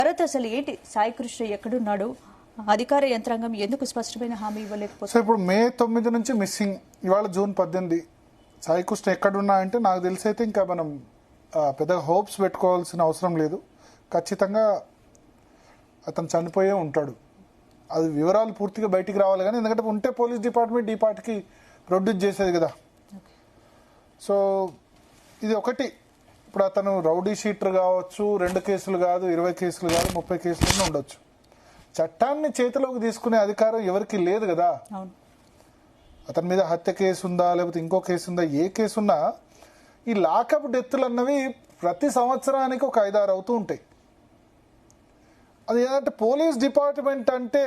భరత్, అసలు ఏంటి సాయి కృష్ణ ఎక్కడున్నాడు? అధికార యంత్రాంగం ఎందుకు స్పష్టమైన హామీ ఇవ్వలేకపోతే? ఇప్పుడు మే 9 నుంచి మిస్సింగ్, ఇవాళ జూన్ 18. సాయి కృష్ణ ఎక్కడున్నా అంటే నాకు తెలిసి అయితే ఇంకా మనం పెద్దగా హోప్స్ పెట్టుకోవాల్సిన అవసరం లేదు. ఖచ్చితంగా అతను చనిపోయే ఉంటాడు. అది వివరాలు పూర్తిగా బయటికి రావాలి కానీ, ఎందుకంటే ఉంటే పోలీస్ డిపార్ట్మెంట్ ఈ పార్టీకి ప్రొడ్యూస్ చేసేది కదా. సో ఇది ఒకటి. ఇప్పుడు అతను రౌడీ షీటర్ కావచ్చు, 2 కేసులు కాదు, 20 కేసులు కాదు, 30 కేసులు ఉండొచ్చు. చట్టాన్ని చేతిలోకి తీసుకునే అధికారం ఎవరికి లేదు కదా. అతని మీద హత్య కేసు ఉందా, లేకపోతే ఇంకో కేసు ఉందా, ఏ కేసు ఉన్నా ఈ లాకప్ డెత్తులు అన్నవి ప్రతి సంవత్సరానికి ఒక 5-6 అవుతూ ఉంటాయి. అది ఏంటంటే పోలీస్ డిపార్ట్మెంట్ అంటే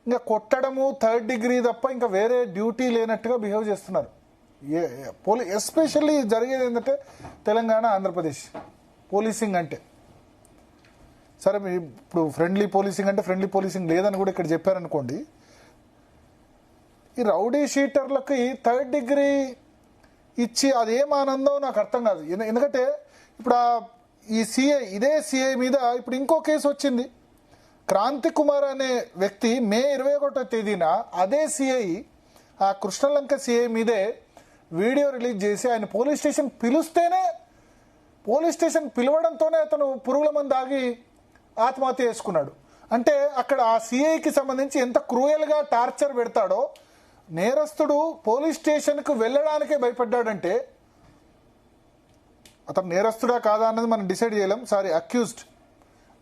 ఇంకా కొట్టడము, 3rd డిగ్రీ తప్ప ఇంకా వేరే డ్యూటీ లేనట్టుగా బిహేవ్ చేస్తున్నారు. ఎస్పెషల్లీ జరిగేది ఏంటంటే తెలంగాణ, ఆంధ్రప్రదేశ్ పోలీసింగ్ అంటే. సరే ఇప్పుడు ఫ్రెండ్లీ పోలీసింగ్ అంటే ఫ్రెండ్లీ పోలీసింగ్ లేదని కూడా ఇక్కడ చెప్పారనుకోండి. ఈ రౌడీ షీటర్లకి 3rd డిగ్రీ ఇచ్చి అదేం ఆనందం నాకు అర్థం కాదు. ఎందుకంటే ఇప్పుడు ఈ సిఐ, ఇదే సిఐ మీద ఇప్పుడు ఇంకో కేసు వచ్చింది. క్రాంతి కుమార్ అనే వ్యక్తి మే 21వ తేదీన అదే సిఐ, ఆ కృష్ణలంక సిఐ మీదే వీడియో రిలీజ్ చేసి ఆయన పోలీస్ స్టేషన్ పిలుస్తేనే, పోలీస్ స్టేషన్ పిలవడంతోనే అతను పురుగుల మందు ఆగి ఆత్మహత్య చేసుకున్నాడు. అంటే అక్కడ ఆ సిఐకి సంబంధించి ఎంత క్రూయల్గా టార్చర్ పెడతాడో, నేరస్తుడు పోలీస్ స్టేషన్కు వెళ్ళడానికే భయపడ్డాడంటే అతను నేరస్తుడా కాదా అన్నది మనం డిసైడ్ చేయలేం. అక్యూజ్డ్,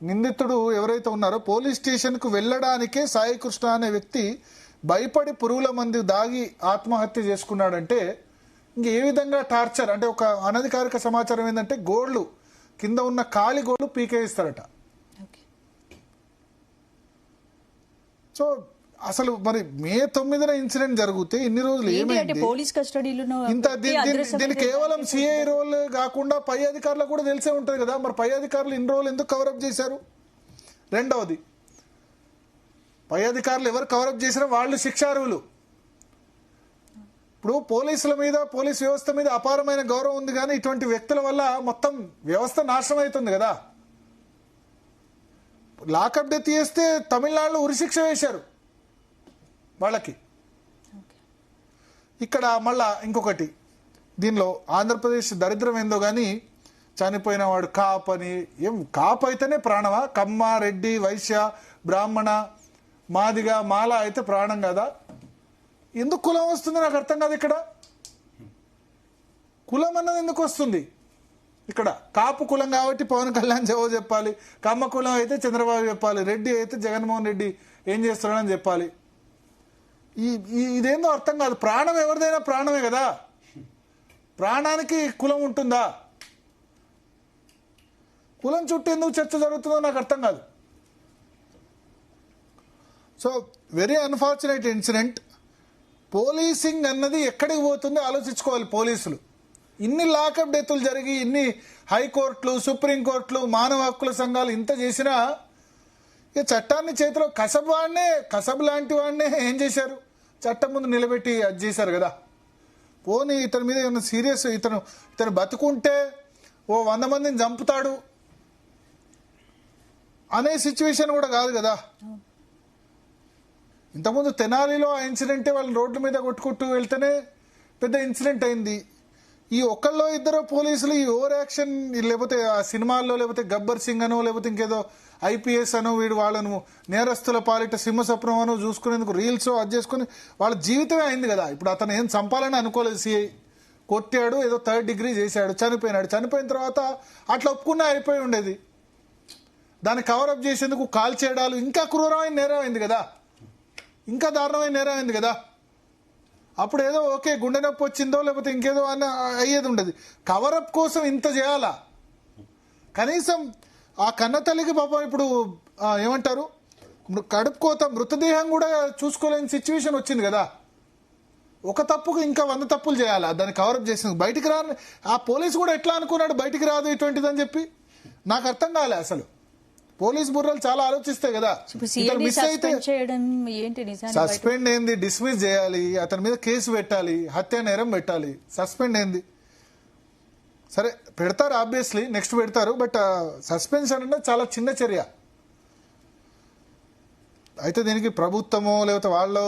నిందితుడు ఎవరైతే ఉన్నారో పోలీస్ స్టేషన్కు వెళ్ళడానికే సాయి కృష్ణ అనే వ్యక్తి భయపడి పురుగుల మంది దాగి ఆత్మహత్య చేసుకున్నాడంటే ఇంక ఏ విధంగా టార్చర్ అంటే, ఒక అనధికారిక సమాచారం ఏంటంటే గోళ్లు కింద ఉన్న ఖాళీ గోళ్లు పీకేయిస్తారట. సో అసలు మరి మే 9న ఇన్సిడెంట్ జరిగితే ఇన్ని రోజులు ఏమైంది? పోలీస్ కస్టడీలో ఇంత దీన్ని కేవలం సిఐ రోల్ కాకుండా పై అధికారులకు కూడా తెలిసే ఉంటుంది కదా. మరి పై అధికారులు ఇన్ని రోజులు ఎందుకు కవరప్ చేశారు? రెండవది, పై అధికారులు ఎవరు కవరప్ చేసినా వాళ్ళు శిక్షార్హులు. ఇప్పుడు పోలీసుల మీద, పోలీస్ వ్యవస్థ మీద అపారమైన గౌరవం ఉంది కానీ ఇటువంటి వ్యక్తుల వల్ల మొత్తం వ్యవస్థ నాశనం అవుతుంది కదా. లాకప్ డెత్ చేస్తే తమిళనాడులో ఉరిశిక్ష వేశారు వాళ్ళకి. ఇక్కడ మళ్ళా ఇంకొకటి, దీనిలో ఆంధ్రప్రదేశ్ దరిద్రం ఏందో కానీ చనిపోయిన వాడు కాప్ అని, ఏం కాప్ అయితేనే ప్రాణమా? కమ్మ, రెడ్డి, వైశ్య, బ్రాహ్మణ, మాదిగ, మాల అయితే ప్రాణం కదా. ఎందుకు కులం వస్తుంది నాకు అర్థం కాదు. ఇక్కడ కులం అన్నది ఎందుకు వస్తుంది? ఇక్కడ కాపు కులం కాబట్టి పవన్ కళ్యాణ్ జవాబు చెప్పాలి, కమ్మ కులం అయితే చంద్రబాబు చెప్పాలి, రెడ్డి అయితే జగన్మోహన్ రెడ్డి ఏం చేస్తున్నాడని చెప్పాలి. ఇదేందో అర్థం కాదు. ప్రాణం ఎవరిదైనా ప్రాణమే కదా. ప్రాణానికి కులం ఉంటుందా? కులం చుట్టూ ఎందుకు చర్చ జరుగుతుందో నాకు అర్థం కాదు. So very unfortunate incident. Policing అన్నది ఎక్కడికి పోతుందో ఆలోచించుకోవాలి పోలీసులు. ఇన్ని లాకప్ డెత్తులు జరిగి, ఇన్ని హైకోర్టులు, సుప్రీంకోర్టులు, మానవ హక్కుల సంఘాలు ఇంత చేసినా ఇక చట్టాన్ని చేతిలో కసబ్ లాంటి వాడినే ఏం చేశారు? చట్టం ముందు నిలబెట్టి అది చేశారు కదా. పోనీ ఇతని మీద ఏమైనా సీరియస్, ఇతను బతుకుంటే ఓ 100 మందిని చంపుతాడు అనే సిచ్యువేషన్ కూడా కాదు కదా. ఇంతకుముందు తెనాలిలో ఆ ఇన్సిడెంటే వాళ్ళు రోడ్ల మీద కొట్టుకుంటూ వెళ్తేనే పెద్ద ఇన్సిడెంట్ అయింది. ఈ ఒకళ్ళో ఇద్దరు పోలీసులు ఈ ఓవర్ యాక్షన్, లేకపోతే ఆ సినిమాల్లో, లేకపోతే గబ్బర్ సింగ్ అనో, లేకపోతే ఇంకేదో IPS అనో, వీడు వాళ్ళను నేరస్తుల పాలిట సింహస్వప్నం అనో చూసుకునేందుకు రీల్స్ అది చేసుకుని వాళ్ళ జీవితమే అయింది కదా. ఇప్పుడు అతను ఏం చంపాలని అనుకోలేదు. సిఐ కొట్టాడు, ఏదో 3rd డిగ్రీ చేశాడు, చనిపోయినాడు. చనిపోయిన తర్వాత అట్లా ఒప్పుకున్నా అయిపోయి ఉండేది. దాన్ని కవరప్ చేసేందుకు కాల్ చేయడాలు ఇంకా క్రూరమైన నేరం అయింది కదా, ఇంకా దారుణమైన నేరం అయింది కదా. అప్పుడు ఏదో ఓకే గుండె నొప్పి వచ్చిందో లేకపోతే ఇంకేదో అని అయ్యేది ఉండదు. కవరప్ కోసం ఇంత చేయాలా? కనీసం ఆ కన్న తల్లికి పాపం ఇప్పుడు ఏమంటారు, కడుపుకోత మృతదేహం కూడా చూసుకోలేని సిచ్యువేషన్ వచ్చింది కదా. ఒక తప్పుకు ఇంకా 100 తప్పులు చేయాలా దాన్ని కవరప్ చేసింది? బయటికి రాని ఆ పోలీసు కూడా ఎట్లా అనుకున్నాడు బయటికి రాదు ఇటువంటిదని చెప్పి? నాకు అర్థం కాలే. అసలు పోలీస్ బుర్రలు చాలా ఆలోచిస్తాయి కదా. మిస్ అయితే సస్పెండ్ ఏంది, డిస్మిస్ చేయాలి, అతని మీద కేసు పెట్టాలి, హత్య నేరం పెట్టాలి. సస్పెండ్ ఏంది? సరే పెడతారు, ఆబ్వియస్లీ నెక్స్ట్ పెడతారు. బట్ సస్పెన్షన్ అంటే చాలా చిన్న చర్య. అయితే దీనికి ప్రభుత్వమో లేకపోతే వాళ్ళు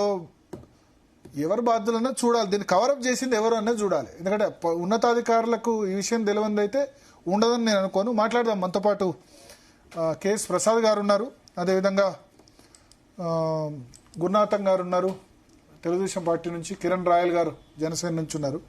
ఎవరు బాధ్యులన్నా చూడాలి, దీన్ని కవరప్ చేసింది ఎవరు అన్నది చూడాలి. ఎందుకంటే ఉన్నతాధికారులకు ఈ విషయం తెలియంది అయితే ఉండదని నేను అనుకోను. మాట్లాడదాం. మనతో పాటు కేఎస్ ప్రసాద్ గారు ఉన్నారు, అదేవిధంగా గురునాథం గారు ఉన్నారు తెలుగుదేశం పార్టీ నుంచి, కిరణ్ రాయల్ గారు జనసేన నుంచి ఉన్నారు.